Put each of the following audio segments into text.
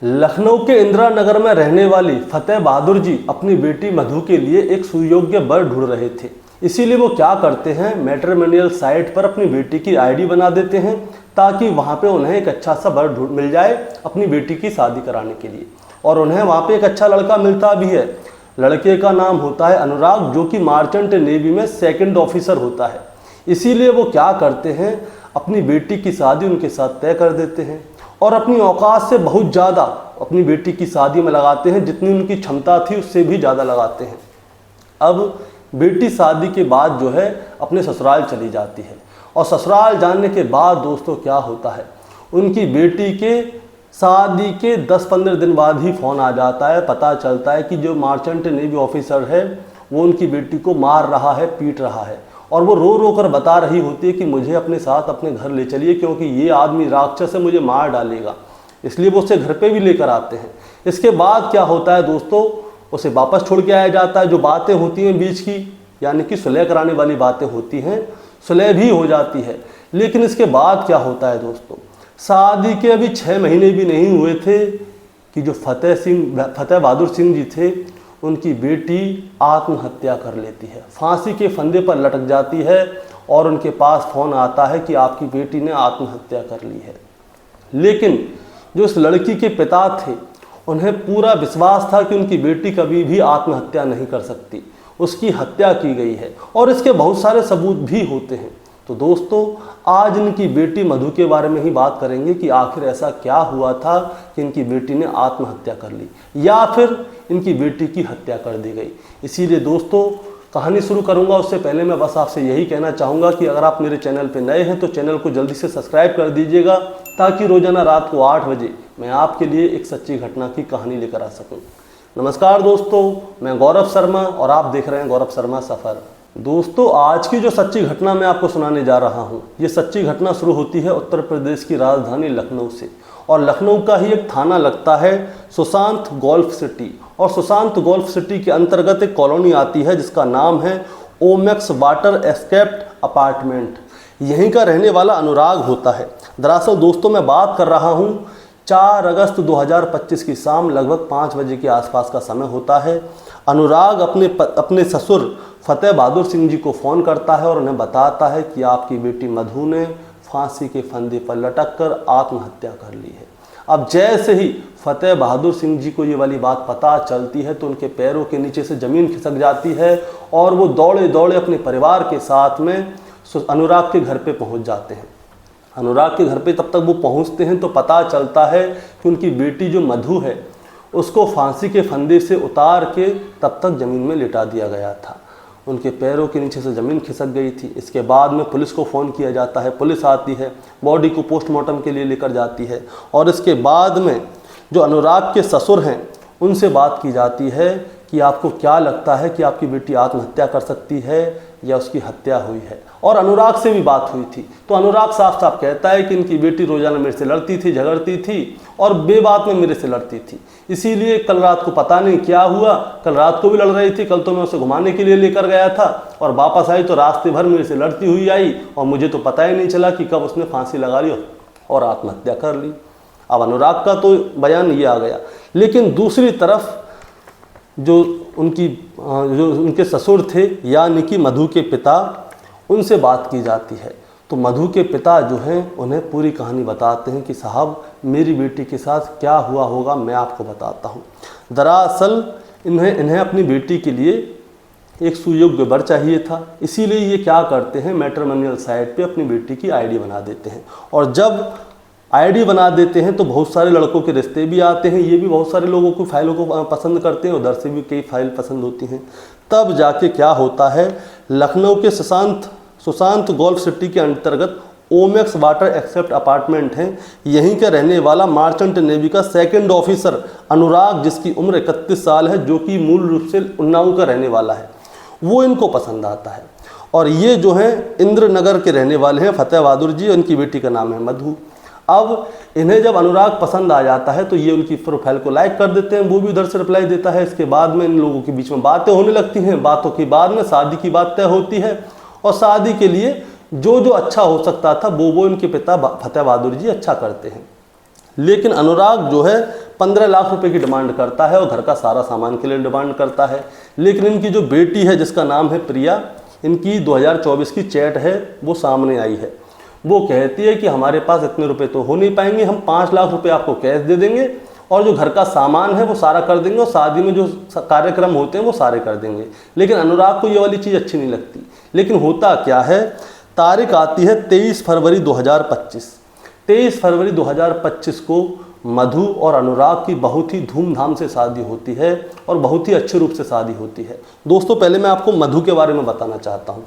लखनऊ के इंदिरा नगर में रहने वाली फतेह बहादुर जी अपनी बेटी मधु के लिए एक सुयोग्य वर ढूंढ रहे थे। इसीलिए वो क्या करते हैं, मैट्रिमोनियल साइट पर अपनी बेटी की आईडी बना देते हैं ताकि वहाँ पे उन्हें एक अच्छा सा वर मिल जाए अपनी बेटी की शादी कराने के लिए। और उन्हें वहाँ पे एक अच्छा लड़का मिलता भी है। लड़के का नाम होता है अनुराग, जो कि मार्चेंट नेवी में सेकंड ऑफिसर होता है। इसीलिए वो क्या करते हैं, अपनी बेटी की शादी उनके साथ तय कर देते हैं और अपनी औकात से बहुत ज़्यादा अपनी बेटी की शादी में लगाते हैं। जितनी उनकी क्षमता थी उससे भी ज़्यादा लगाते हैं। अब बेटी शादी के बाद जो है अपने ससुराल चली जाती है और ससुराल जाने के बाद दोस्तों क्या होता है, उनकी बेटी के शादी के 10-15 दिन बाद ही फ़ोन आ जाता है। पता चलता है कि जो मार्चेंट नेवी ऑफिसर है वो उनकी बेटी को मार रहा है, पीट रहा है और वो रो रो कर बता रही होती है कि मुझे अपने साथ अपने घर ले चलिए क्योंकि ये आदमी राक्षस है, मुझे मार डालेगा। इसलिए वो उसे घर पे भी लेकर आते हैं। इसके बाद क्या होता है दोस्तों, उसे वापस छोड़ के आया जाता है। जो बातें होती हैं बीच की, यानी कि सुलह कराने वाली बातें होती हैं, सुलह भी हो जाती है। लेकिन इसके बाद क्या होता है दोस्तों, शादी के अभी 6 महीने भी नहीं हुए थे कि जो फतेह बहादुर सिंह जी थे, उनकी बेटी आत्महत्या कर लेती है, फांसी के फंदे पर लटक जाती है और उनके पास फ़ोन आता है कि आपकी बेटी ने आत्महत्या कर ली है। लेकिन जो इस लड़की के पिता थे, उन्हें पूरा विश्वास था कि उनकी बेटी कभी भी आत्महत्या नहीं कर सकती, उसकी हत्या की गई है और इसके बहुत सारे सबूत भी होते हैं। तो दोस्तों आज इनकी बेटी मधु के बारे में ही बात करेंगे कि आखिर ऐसा क्या हुआ था कि इनकी बेटी ने आत्महत्या कर ली या फिर इनकी बेटी की हत्या कर दी गई। इसीलिए दोस्तों कहानी शुरू करूंगा उससे पहले मैं बस आपसे यही कहना चाहूँगा कि अगर आप मेरे चैनल पर नए हैं तो चैनल को जल्दी से सब्सक्राइब कर दीजिएगा ताकि रोजाना रात को 8 बजे मैं आपके लिए एक सच्ची घटना की कहानी लेकर आ सकूँ। नमस्कार दोस्तों, मैं गौरव शर्मा और आप देख रहे हैं गौरव शर्मा सफ़र। दोस्तों आज की जो सच्ची घटना मैं आपको सुनाने जा रहा हूँ, ये सच्ची घटना शुरू होती है उत्तर प्रदेश की राजधानी लखनऊ से और लखनऊ का ही एक थाना लगता है सुशांत गोल्फ सिटी। और सुशांत गोल्फ सिटी के अंतर्गत एक कॉलोनी आती है जिसका नाम है ओमेक्स वाटर एस्केप्ड अपार्टमेंट। यहीं का रहने वाला अनुराग होता है। दरअसल दोस्तों मैं बात कर रहा हूँ 4 अगस्त 2025 की शाम लगभग 5 बजे के आसपास का समय होता है। अनुराग अपने ससुर फतेह बहादुर सिंह जी को फ़ोन करता है और उन्हें बताता है कि आपकी बेटी मधु ने फांसी के फंदे पर लटक कर आत्महत्या कर ली है। अब जैसे ही फतेह बहादुर सिंह जी को ये वाली बात पता चलती है तो उनके पैरों के नीचे से ज़मीन खिसक जाती है और वो दौड़े दौड़े अपने परिवार के साथ में अनुराग के घर पे पहुंच जाते हैं। अनुराग के घर पे तब तक वो पहुंचते हैं तो पता चलता है कि उनकी बेटी जो मधु है उसको फांसी के फंदे से उतार के तब तक ज़मीन में लिटा दिया गया था। उनके पैरों के नीचे से ज़मीन खिसक गई थी। इसके बाद में पुलिस को फ़ोन किया जाता है, पुलिस आती है, बॉडी को पोस्टमार्टम के लिए लेकर जाती है और इसके बाद में जो अनुराग के ससुर हैं उनसे बात की जाती है कि आपको क्या लगता है कि आपकी बेटी आत्महत्या कर सकती है या उसकी हत्या हुई है। और अनुराग से भी बात हुई थी तो अनुराग साफ साफ कहता है कि इनकी बेटी रोज़ाना मेरे से लड़ती थी, झगड़ती थी और बेबात में मेरे से लड़ती थी। इसीलिए कल रात को पता नहीं क्या हुआ, कल रात को भी लड़ रही थी। कल तो मैं उसे घुमाने के लिए लेकर गया था और वापस आई तो रास्ते भर मेरे से लड़ती हुई आई और मुझे तो पता ही नहीं चला कि कब उसने फांसी लगा ली और आत्महत्या कर ली। अब अनुराग का तो बयान ये आ गया। लेकिन दूसरी तरफ जो उनके ससुर थे यानी कि मधु के पिता, उनसे बात की जाती है तो मधु के पिता जो हैं उन्हें पूरी कहानी बताते हैं कि साहब मेरी बेटी के साथ क्या हुआ होगा मैं आपको बताता हूँ। दरअसल इन्हें अपनी बेटी के लिए एक सुयोग्य वर चाहिए था। इसीलिए ये क्या करते हैं, मैट्रिमोनियल साइट पे अपनी बेटी की आईडी बना देते हैं और जब आईडी बना देते हैं तो बहुत सारे लड़कों के रिश्ते भी आते हैं। ये भी बहुत सारे लोगों को फाइलों को पसंद करते हैं, उधर से भी कई फाइल पसंद होती हैं। तब जाके क्या होता है, लखनऊ के सुशांत गोल्फ सिटी के अंतर्गत ओमेक्स वाटर एक्सेप्ट अपार्टमेंट हैं। यहीं का रहने वाला मार्चेंट नेवी का सेकंड ऑफिसर अनुराग, जिसकी उम्र 31 साल है, जो कि मूल रूप से उन्नाव का रहने वाला है, वो इनको पसंद आता है। और ये जो हैं इंदिरा नगर के रहने वाले हैं फतेह बहादुर जी, उनकी बेटी का नाम है मधु। अब इन्हें जब अनुराग पसंद आ जाता है तो ये उनकी प्रोफाइल को लाइक कर देते हैं, वो भी उधर से रिप्लाई देता है। इसके बाद में इन लोगों के बीच में बातें होने लगती हैं। बातों के बाद में शादी की बात तय होती है और शादी के लिए जो अच्छा हो सकता था वो इनके पिता फतेह बहादुर जी अच्छा करते हैं। लेकिन अनुराग जो है 15 लाख रुपए की डिमांड करता है और घर का सारा सामान के लिए डिमांड करता है। लेकिन इनकी जो बेटी है जिसका नाम है प्रिया, इनकी 2024 की चैट है वो सामने आई है। वो कहती है कि हमारे पास इतने रुपए तो हो नहीं पाएंगे, हम 5 लाख रुपए आपको कैश दे देंगे और जो घर का सामान है वो सारा कर देंगे और शादी में जो कार्यक्रम होते हैं वो सारे कर देंगे। लेकिन अनुराग को ये वाली चीज़ अच्छी नहीं लगती। लेकिन होता क्या है, तारीख आती है 23 फरवरी 2025। 23 फरवरी 2025 को मधु और अनुराग की बहुत ही धूमधाम से शादी होती है और बहुत ही अच्छे रूप से शादी होती है। दोस्तों पहले मैं आपको मधु के बारे में बताना चाहता हूँ।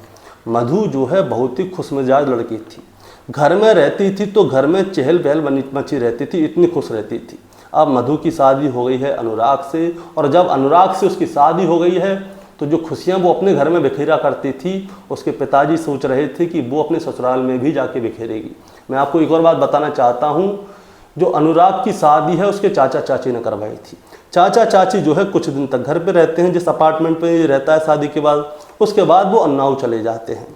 मधु जो है बहुत ही खुशमिजाज लड़की थी, घर में रहती थी तो घर में चहल पहल मची रहती थी, इतनी खुश रहती थी। अब मधु की शादी हो गई है अनुराग से, और जब अनुराग से उसकी शादी हो गई है तो जो खुशियाँ वो अपने घर में बिखेरा करती थी, उसके पिताजी सोच रहे थे कि वो अपने ससुराल में भी जाके बिखेरेगी। मैं आपको एक और बात बताना चाहता हूँ, जो अनुराग की शादी है उसके चाचा चाची ने करवाई थी। चाचा चाची जो है कुछ दिन तक घर पे रहते हैं, जिस अपार्टमेंट पे ये रहता है शादी के बाद, उसके बाद वो उन्नाव चले जाते हैं।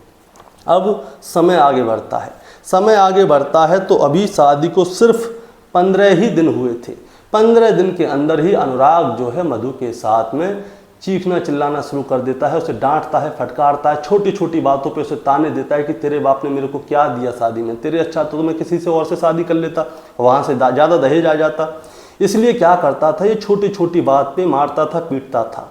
अब समय आगे बढ़ता है, समय आगे बढ़ता है तो अभी शादी को सिर्फ 15 ही दिन हुए थे। 15 दिन के अंदर ही अनुराग जो है मधु के साथ में चीखना चिल्लाना शुरू कर देता है, उसे डांटता है, फटकारता है, छोटी छोटी बातों पे उसे ताने देता है कि तेरे बाप ने मेरे को क्या दिया शादी में, तेरे अच्छा तो मैं किसी से और से शादी कर लेता, वहाँ से ज़्यादा दहेज आ जाता। इसलिए क्या करता था, ये छोटी छोटी बात पे मारता था, पीटता था।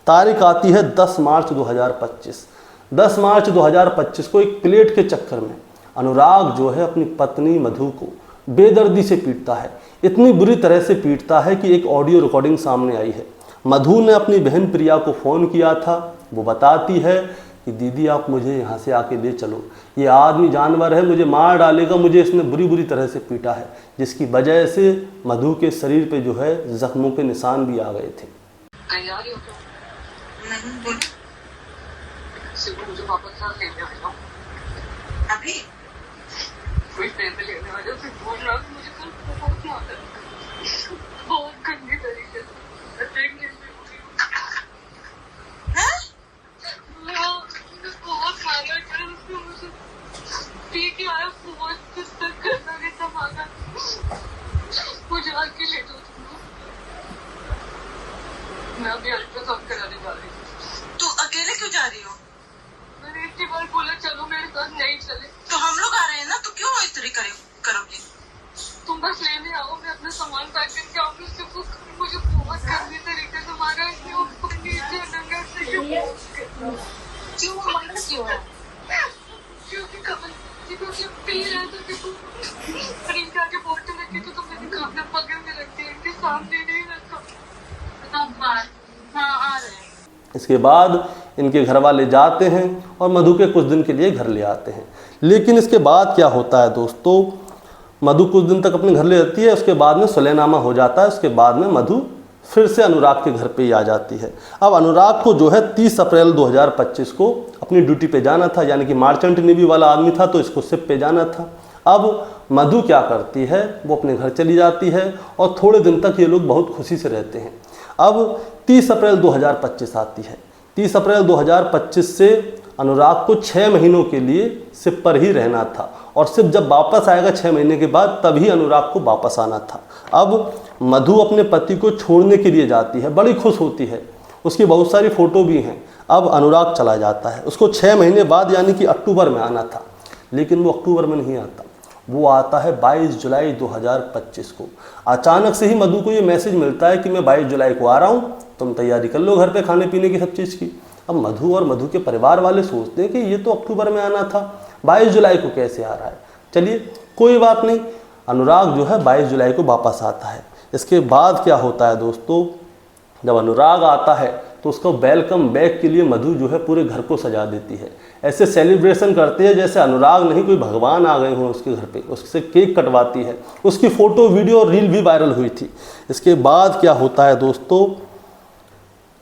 तारीख आती है 10 मार्च 2025। 10 मार्च 2025 को एक प्लेट के चक्कर में अनुराग जो है अपनी पत्नी मधु को बेदर्दी से पीटता है। इतनी बुरी तरह से पीटता है कि एक ऑडियो रिकॉर्डिंग सामने आई है। मधु ने अपनी बहन प्रिया को फ़ोन किया था। वो बताती है कि दीदी आप मुझे यहाँ से आके ले चलो, ये आदमी जानवर है, मुझे मार डालेगा, मुझे इसने बुरी बुरी तरह से पीटा है, जिसकी वजह से मधु के शरीर पे जो है जख्मों के निशान भी आ गए थे। मुझे वापस लेने आया हूँ अभी कोई पैसे लेने वाले फिर बोल रहा हूँ मुझे कल बहुत मारा बहुत गंदी तरीके से बहुत मारा कर उसको मुझे पी के आया बहुत कुछ तक करना भी था मांगा मुझे आके ले दो तुमको मैं अभी अल्ट्रासाउंड कराने जा रही हूँ। तो अकेले क्यों जा रही हो? मैंने इतनी बार बोला चलो मेरे साथ नहीं चले तो हम लोग आ रहे हैं ना, तो क्यों इस तरह करोगी? तुम बस लेने आओ, मैं अपना सामान पैक करके आऊंगी। उसको मुझे बहुत गंदी तरीके से मारा है, क्यों मारा क्यों है? क्योंकि पी रहा था कि तुम प्रियंका के बोतल रखी थी तो मैंने खाना पकड़ में रखती है, इनके सामने नहीं रखा। हाँ आ रहे हैं। इसके बाद इनके घर वाले जाते हैं और मधु के कुछ दिन के लिए घर ले आते हैं। लेकिन इसके बाद क्या होता है दोस्तों, मधु कुछ दिन तक अपने घर ले जाती है, उसके बाद में सुलहनामा हो जाता है। उसके बाद में मधु फिर से अनुराग के घर पे ही आ जाती है। अब अनुराग को जो है 30 अप्रैल 2025 को अपनी ड्यूटी पे जाना था, यानी कि मार्चेंट नेवी वाला आदमी था तो इसको शिप पे जाना था। अब मधु क्या करती है, वो अपने घर चली जाती है और थोड़े दिन तक ये लोग बहुत खुशी से रहते हैं। अब 30 अप्रैल 2025 आती है। 30 अप्रैल 2025 से अनुराग को 6 महीनों के लिए शिप पर ही रहना था और शिप जब वापस आएगा 6 महीने के बाद तभी अनुराग को वापस आना था। अब मधु अपने पति को छोड़ने के लिए जाती है, बड़ी खुश होती है, उसकी बहुत सारी फ़ोटो भी हैं। अब अनुराग चला जाता है, उसको 6 महीने बाद यानी कि अक्टूबर में आना था, लेकिन वो अक्टूबर में नहीं आता, वो आता है 22 जुलाई 2025 को। अचानक से ही मधु को ये मैसेज मिलता है कि मैं 22 जुलाई को आ रहा हूँ, तुम तैयारी कर लो घर पे खाने पीने की सब चीज़ की। अब मधु और मधु के परिवार वाले सोचते हैं कि ये तो अक्टूबर में आना था, 22 जुलाई को कैसे आ रहा है। चलिए कोई बात नहीं, अनुराग जो है 22 जुलाई को वापस आता है। इसके बाद क्या होता है दोस्तों, जब अनुराग आता है तो उसको वेलकम बैक के लिए मधु जो है पूरे घर को सजा देती है। ऐसे सेलिब्रेशन करते हैं जैसे अनुराग नहीं कोई भगवान आ गए हों उसके घर पे। उससे केक कटवाती है, उसकी फ़ोटो वीडियो और रील भी वायरल हुई थी। इसके बाद क्या होता है दोस्तों,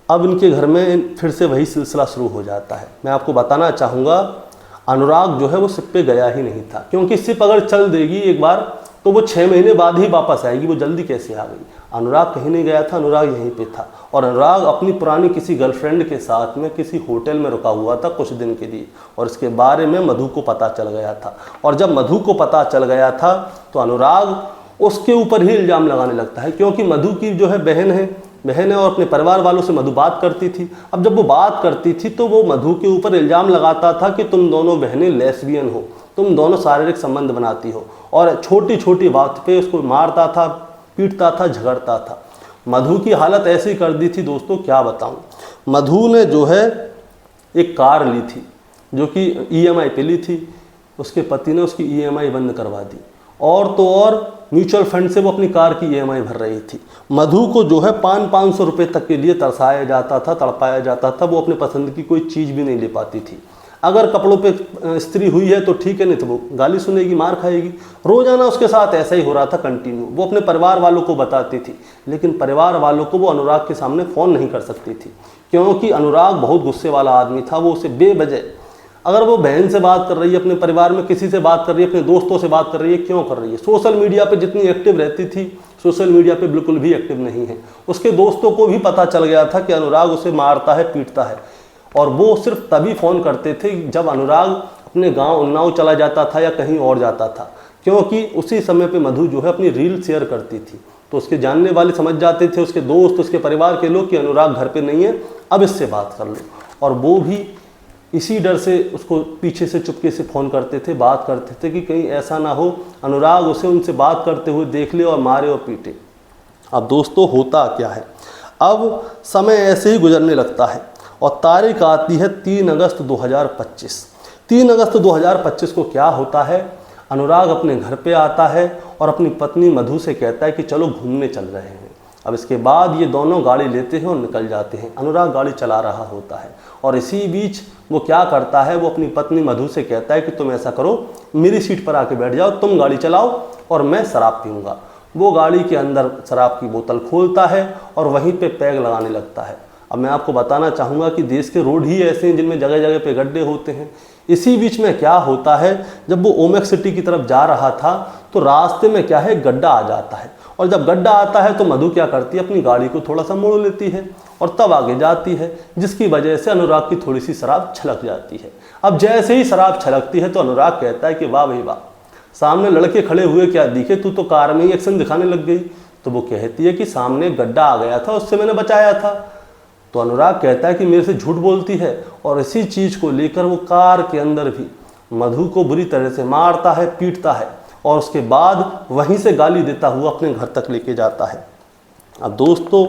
अब इनके घर में फिर से वही सिलसिला शुरू हो जाता है। मैं आपको बताना चाहूँगा, अनुराग जो है वो शिप पे गया ही नहीं था, क्योंकि शिप अगर चल देगी एक बार तो वो 6 महीने बाद ही वापस आएगी, वो जल्दी कैसे आ गई। अनुराग कहीं नहीं गया था, अनुराग यहीं पे था और अनुराग अपनी पुरानी किसी गर्लफ्रेंड के साथ में किसी होटल में रुका हुआ था कुछ दिन के लिए, और इसके बारे में मधु को पता चल गया था। और जब मधु को पता चल गया था तो अनुराग उसके ऊपर ही इल्ज़ाम लगाने लगता है, क्योंकि मधु की जो है बहन है और अपने परिवार वालों से मधु बात करती थी। अब जब वो बात करती थी तो वो मधु के ऊपर इल्ज़ाम लगाता था कि तुम दोनों बहनें लेस्बियन हो, तुम दोनों शारीरिक संबंध बनाती हो, और छोटी छोटी बात पे उसको मारता था, पीटता था, झगड़ता था। मधु की हालत ऐसी कर दी थी दोस्तों, क्या बताऊं। मधु ने जो है एक कार ली थी जो कि EMI पे ली थी, उसके पति ने उसकी EMI बंद करवा दी, और तो और म्यूचुअल फंड से वो अपनी कार की EMI भर रही थी। मधु को जो है 500 रुपये तक के लिए तरसाया जाता था, तड़पाया जाता था, वो अपने पसंद की कोई चीज़ भी नहीं ले पाती थी। अगर कपड़ों पे इस्त्री हुई है तो ठीक है, नहीं तो वो गाली सुनेगी, मार खाएगी। रोज़ाना उसके साथ ऐसा ही हो रहा था कंटिन्यू। वो अपने परिवार वालों को बताती थी, लेकिन परिवार वालों को वो अनुराग के सामने फ़ोन नहीं कर सकती थी, क्योंकि अनुराग बहुत गुस्से वाला आदमी था। वो उसे बेवजह, अगर वो बहन से बात कर रही है, अपने परिवार में किसी से बात कर रही है, अपने दोस्तों से बात कर रही है, क्यों कर रही है? सोशल मीडिया पे जितनी एक्टिव रहती थी, सोशल मीडिया पे बिल्कुल भी एक्टिव नहीं है। उसके दोस्तों को भी पता चल गया था कि अनुराग उसे मारता है, पीटता है, और वो सिर्फ तभी फ़ोन करते थे जब अनुराग अपने गांव उन्नाव चला जाता था या कहीं और जाता था, क्योंकि उसी समय पे मधु जो है अपनी रील शेयर करती थी। तो उसके जानने वाले समझ जाते थे, उसके दोस्त, उसके परिवार के लोग, कि अनुराग घर पे नहीं है, अब इससे बात कर लो। और वो भी इसी डर से उसको पीछे से चुपके से फ़ोन करते थे, बात करते थे कि कहीं ऐसा ना हो अनुराग उसे उनसे बात करते हुए देख ले और मारे और पीटे। अब दोस्तों होता क्या है, अब समय ऐसे ही गुजरने लगता है और तारीख आती है 3 अगस्त 2025। 3 अगस्त 2025 को क्या होता है, अनुराग अपने घर पे आता है और अपनी पत्नी मधु से कहता है कि चलो घूमने चल रहे हैं। अब इसके बाद ये दोनों गाड़ी लेते हैं और निकल जाते हैं। अनुराग गाड़ी चला रहा होता है और इसी बीच वो क्या करता है, वो अपनी पत्नी मधु से कहता है कि तुम ऐसा करो, मेरी सीट पर आके बैठ जाओ, तुम गाड़ी चलाओ और मैं शराब पीऊँगा। वो गाड़ी के अंदर शराब की बोतल खोलता है और वहीं पे पैग लगाने लगता है। अब मैं आपको बताना चाहूँगा कि देश के रोड ही ऐसे हैं जिनमें जगह जगह पे गड्ढे होते हैं। इसी बीच में क्या होता है, जब वो ओमेक्स सिटी की तरफ जा रहा था तो रास्ते में क्या है, गड्ढा आ जाता है, और जब गड्ढा आता है तो मधु क्या करती है, अपनी गाड़ी को थोड़ा सा मोड़ लेती है और तब आगे जाती है, जिसकी वजह से अनुराग की थोड़ी सी शराब छलक जाती है। अब जैसे ही शराब छलकती है तो अनुराग कहता है कि वाह भाई वाह, सामने लड़के खड़े हुए क्या दिखे, तू तो कार में ही एक्शन दिखाने लग गई। तो वो कहती है कि सामने गड्ढा आ गया था, उससे मैंने बचाया था। तो अनुराग कहता है कि मेरे से झूठ बोलती है, और इसी चीज़ को लेकर वो कार के अंदर भी मधु को बुरी तरह से मारता है, पीटता है, और उसके बाद वहीं से गाली देता हुआ अपने घर तक लेके जाता है। अब दोस्तों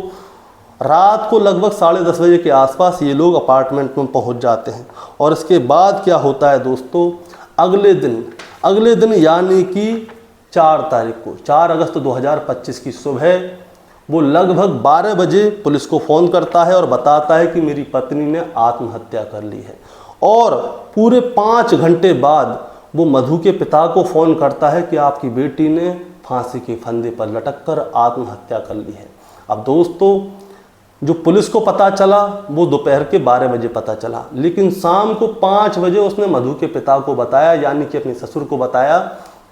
रात को लगभग 10:30 बजे के आसपास ये लोग अपार्टमेंट में पहुंच जाते हैं, और इसके बाद क्या होता है दोस्तों, अगले दिन यानी कि 4 तारीख को, 4 अगस्त 2025 की सुबह वो लगभग 12 बजे पुलिस को फ़ोन करता है और बताता है कि मेरी पत्नी ने आत्महत्या कर ली है। और पूरे 5 घंटे बाद वो मधु के पिता को फ़ोन करता है कि आपकी बेटी ने फांसी के फंदे पर लटक कर आत्महत्या कर ली है। अब दोस्तों जो पुलिस को पता चला वो दोपहर के 12 बजे पता चला, लेकिन शाम को 5 बजे उसने मधु के पिता को बताया, यानी कि अपने ससुर को बताया।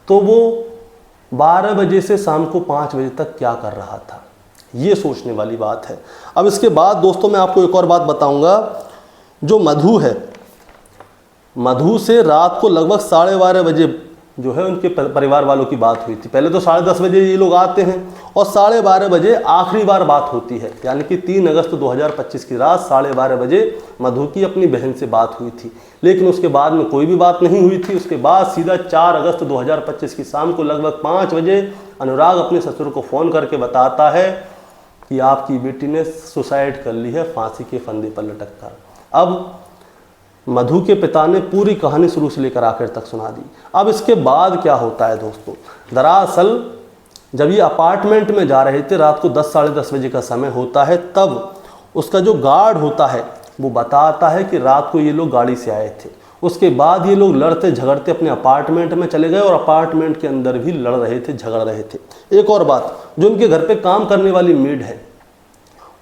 तो वो 12 बजे से शाम को 5 बजे तक क्या कर रहा था, ये सोचने वाली बात है। अब इसके बाद दोस्तों मैं आपको एक और बात बताऊंगा, जो मधु है, मधु से रात को लगभग 12:30 बजे जो है उनके परिवार वालों की बात हुई थी। पहले तो 10:30 बजे ये लोग आते हैं और 12:30 बजे आखिरी बार बात होती है, यानी कि 3 अगस्त 2025 की रात 12:30 बजे मधु की अपनी बहन से बात हुई थी। लेकिन उसके बाद में कोई भी बात नहीं हुई थी। उसके बाद सीधा 4 अगस्त 2025 की शाम को लगभग 5 बजे अनुराग अपने ससुर को फ़ोन करके बताता है कि आपकी बेटी ने सुसाइड कर ली है फांसी के फंदे पर लटक कर। अब मधु के पिता ने पूरी कहानी शुरू से लेकर आखिर तक सुना दी। अब इसके बाद क्या होता है दोस्तों, दरअसल जब ये अपार्टमेंट में जा रहे थे, रात को 10 साढ़े 10 बजे का समय होता है, तब उसका जो गार्ड होता है वो बताता है कि रात को ये लोग गाड़ी से आए थे। उसके बाद ये लोग लड़ते झगड़ते अपने अपार्टमेंट में चले गए और अपार्टमेंट के अंदर भी लड़ रहे थे, झगड़ रहे थे। एक और बात, जो उनके घर पे काम करने वाली मेड है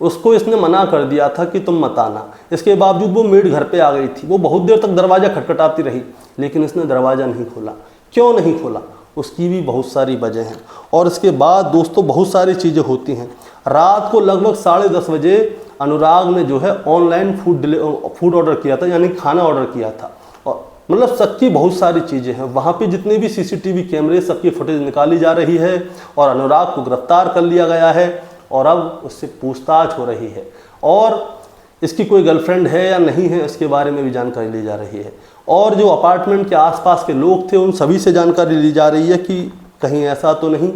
उसको इसने मना कर दिया था कि तुम मत आना। इसके बावजूद वो मेड घर पे आ गई थी। वो बहुत देर तक दरवाज़ा खटखटाती रही, लेकिन इसने दरवाज़ा नहीं खोला। क्यों नहीं खोला, उसकी भी बहुत सारी वजह हैं। और इसके बाद दोस्तों बहुत सारी चीज़ें होती हैं। रात को लगभग 10:30 बजे अनुराग ने जो है ऑनलाइन फूड ऑर्डर किया था, यानी खाना ऑर्डर किया था। और मतलब शक की बहुत सारी चीज़ें हैं। वहाँ पे जितने भी सीसीटीवी कैमरे सबकी फुटेज निकाली जा रही है और अनुराग को गिरफ्तार कर लिया गया है और अब उससे पूछताछ हो रही है और इसकी कोई गर्लफ्रेंड है या नहीं है इसके बारे में भी जानकारी ली जा रही है और जो अपार्टमेंट के आसपास के लोग थे उन सभी से जानकारी ली जा रही है कि कहीं ऐसा तो नहीं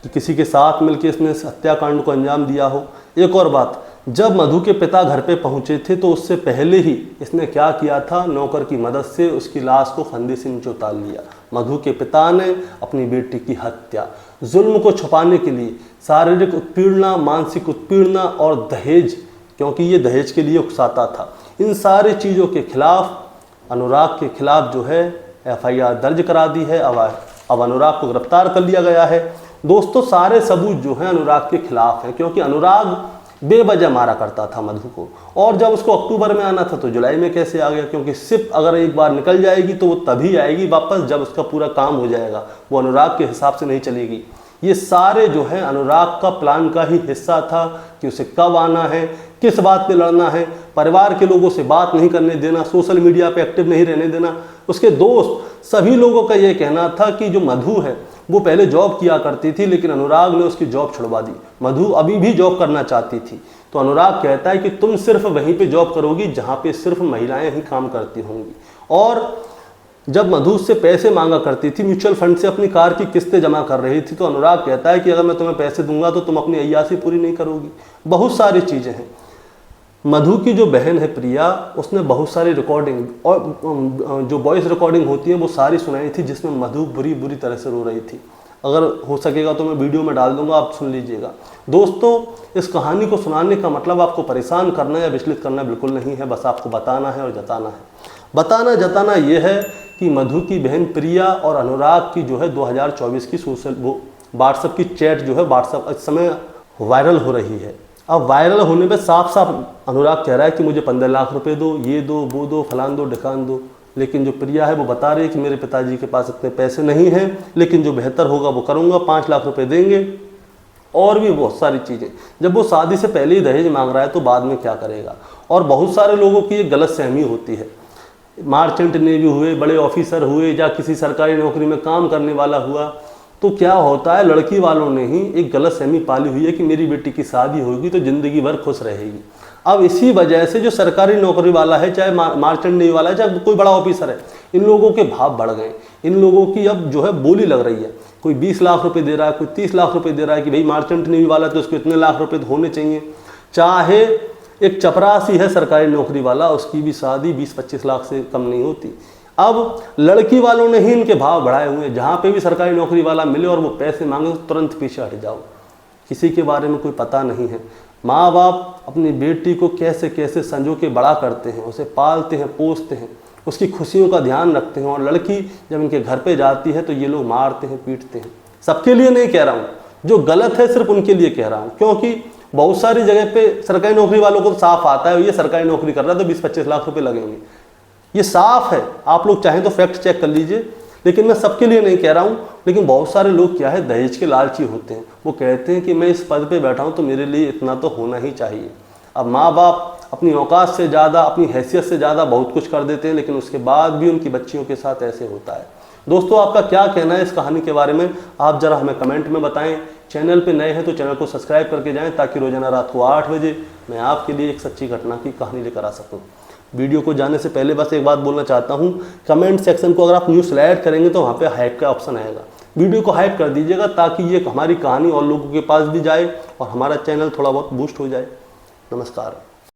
कि किसी के साथ मिलकर इसने हत्याकांड को अंजाम दिया हो। एक और बात, जब मधु के पिता घर पे पहुंचे थे तो उससे पहले ही इसने क्या किया था, नौकर की मदद से उसकी लाश को फंदे से नीचे उतार लिया। मधु के पिता ने अपनी बेटी की हत्या जुल्म को छुपाने के लिए शारीरिक उत्पीड़ना, मानसिक उत्पीड़ना और दहेज, क्योंकि ये दहेज के लिए उकसाता था, इन सारी चीज़ों के खिलाफ अनुराग के खिलाफ जो है FIR दर्ज करा दी है। अब अनुराग को गिरफ्तार कर लिया गया है। दोस्तों सारे सबूत जो हैं अनुराग के खिलाफ हैं, क्योंकि अनुराग बेवजह मारा करता था मधु को और जब उसको अक्टूबर में आना था तो जुलाई में कैसे आ गया, क्योंकि सिर्फ अगर एक बार निकल जाएगी तो वो तभी आएगी वापस जब उसका पूरा काम हो जाएगा, वो अनुराग के हिसाब से नहीं चलेगी। ये सारे जो है अनुराग का प्लान का ही हिस्सा था कि उसे कब आना है, किस बात पे लड़ना है, परिवार के लोगों से बात नहीं करने देना, सोशल मीडिया पे एक्टिव नहीं रहने देना। उसके दोस्त सभी लोगों का ये कहना था कि जो मधु है वो पहले जॉब किया करती थी लेकिन अनुराग ने उसकी जॉब छुड़वा दी। मधु अभी भी जॉब करना चाहती थी तो अनुराग कहता है कि तुम सिर्फ वहीं पे जॉब करोगी जहाँ पे सिर्फ महिलाएं ही काम करती होंगी। और जब मधु से पैसे मांगा करती थी, म्यूचुअल फंड से अपनी कार की किस्तें जमा कर रही थी, तो अनुराग कहता है कि अगर मैं तुम्हें पैसे दूंगा तो तुम अपनी अय्यासी पूरी नहीं करोगी। बहुत सारी चीज़ें हैं। मधु की जो बहन है प्रिया, उसने बहुत सारी रिकॉर्डिंग और जो वॉइस रिकॉर्डिंग होती है वो सारी सुनाई थी जिसमें मधु बुरी बुरी तरह से रो रही थी। अगर हो सकेगा तो मैं वीडियो में डाल दूंगा, आप सुन लीजिएगा। दोस्तों इस कहानी को सुनाने का मतलब आपको परेशान करना या विचलित करना बिल्कुल नहीं है, बस आपको बताना है और जताना है। बताना जताना ये है कि मधु की बहन प्रिया और अनुराग की जो है 2024 की सोशल वो व्हाट्सएप की चैट जो है व्हाट्सएप इस समय वायरल हो रही है। अब वायरल होने पे साफ साफ अनुराग कह रहा है कि मुझे 15 लाख रुपए दो, ये दो, वो दो, फलान दो, ढिकान दो। लेकिन जो प्रिया है वो बता रही है कि मेरे पिताजी के पास इतने पैसे नहीं हैं, लेकिन जो बेहतर होगा वो करूँगा, 5 लाख रुपए देंगे और भी बहुत सारी चीज़ें। जब वो शादी से पहले ही दहेज मांग रहा है तो बाद में क्या करेगा। और बहुत सारे लोगों की ये गलत सहमी होती है। मार्चेंट नेवी हुए, बड़े ऑफिसर हुए या किसी सरकारी नौकरी में काम करने वाला हुआ तो क्या होता है, लड़की वालों ने ही एक गलत सहमी पाली हुई है कि मेरी बेटी की शादी होगी तो ज़िंदगी भर खुश रहेगी। अब इसी वजह से जो सरकारी नौकरी वाला है, चाहे मार्चेंट नेवी वाला है, चाहे कोई बड़ा ऑफिसर है, इन लोगों के भाव बढ़ गए। इन लोगों की अब जो है बोली लग रही है। कोई 20 लाख रुपए दे रहा है, कोई 30 लाख रुपए दे रहा है कि भाई मार्चेंट नेवी वाला तो उसको इतने लाख रुपए होने चाहिए। चाहे एक चपरासी है सरकारी नौकरी वाला, उसकी भी शादी 20-25 लाख से कम नहीं होती। अब लड़की वालों ने ही इनके भाव बढ़ाए हुए हैं। जहाँ पे भी सरकारी नौकरी वाला मिले और वो पैसे मांगे तो तुरंत पीछे हट जाओ। किसी के बारे में कोई पता नहीं है। माँ बाप अपनी बेटी को कैसे कैसे संजो के बड़ा करते हैं, उसे पालते हैं, पोसते हैं, उसकी खुशियों का ध्यान रखते हैं। और लड़की जब इनके घर पे जाती है तो ये लोग मारते हैं, पीटते हैं। सबके लिए नहीं कह रहा हूँ, जो गलत है सिर्फ उनके लिए कह रहा हूँ, क्योंकि बहुत सारी जगह पे सरकारी नौकरी वालों को साफ आता है ये सरकारी नौकरी कर रहा है तो 20-25 लाख रुपए लगेंगे। ये साफ है, आप लोग चाहें तो फैक्ट चेक कर लीजिए। लेकिन मैं सबके लिए नहीं कह रहा हूँ। लेकिन बहुत सारे लोग क्या है, दहेज के लालची होते हैं। वो कहते हैं कि मैं इस पद पे बैठा हूँ तो मेरे लिए इतना तो होना ही चाहिए। अब माँ बाप अपनी औकात से ज़्यादा, अपनी हैसियत से ज़्यादा बहुत कुछ कर देते हैं, लेकिन उसके बाद भी उनकी बच्चियों के साथ ऐसे होता है। दोस्तों आपका क्या कहना है इस कहानी के बारे में, आप ज़रा हमें कमेंट में बताएं। चैनल पे नए हैं तो चैनल को सब्सक्राइब करके जाएं ताकि रोजाना रात को 8 बजे मैं आपके लिए एक सच्ची घटना की कहानी लेकर आ सकूं। वीडियो को जाने से पहले बस एक बात बोलना चाहता हूं, कमेंट सेक्शन को अगर आप न्यू स्लाइड करेंगे तो वहाँ पे हाइप का ऑप्शन आएगा। वीडियो को हाइप कर दीजिएगा ताकि ये हमारी कहानी और लोगों के पास भी जाए और हमारा चैनल थोड़ा बहुत बूस्ट हो जाए। नमस्कार।